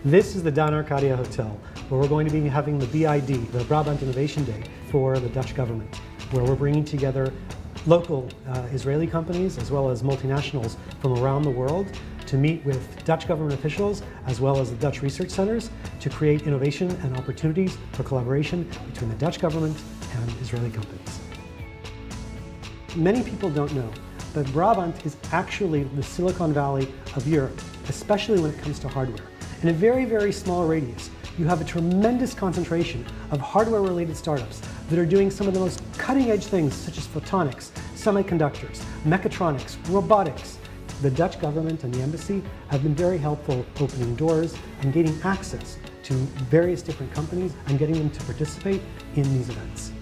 This is the Dan Arcadia Hotel, where we're going to be having the BID, the Brabant Innovation Day, for the Dutch government, where we're bringing together local Israeli companies as well as multinationals from around the world to meet with Dutch government officials as well as the Dutch research centers to create innovation and opportunities for collaboration between the Dutch government and Israeli companies. Many people don't know that Brabant is actually the Silicon Valley of Europe, especially when it comes to hardware. In a very, very small radius, you have a tremendous concentration of hardware-related startups that are doing some of the most cutting-edge things such as photonics, semiconductors, mechatronics, robotics. The Dutch government and the embassy have been very helpful opening doors and gaining access to various different companies and getting them to participate in these events.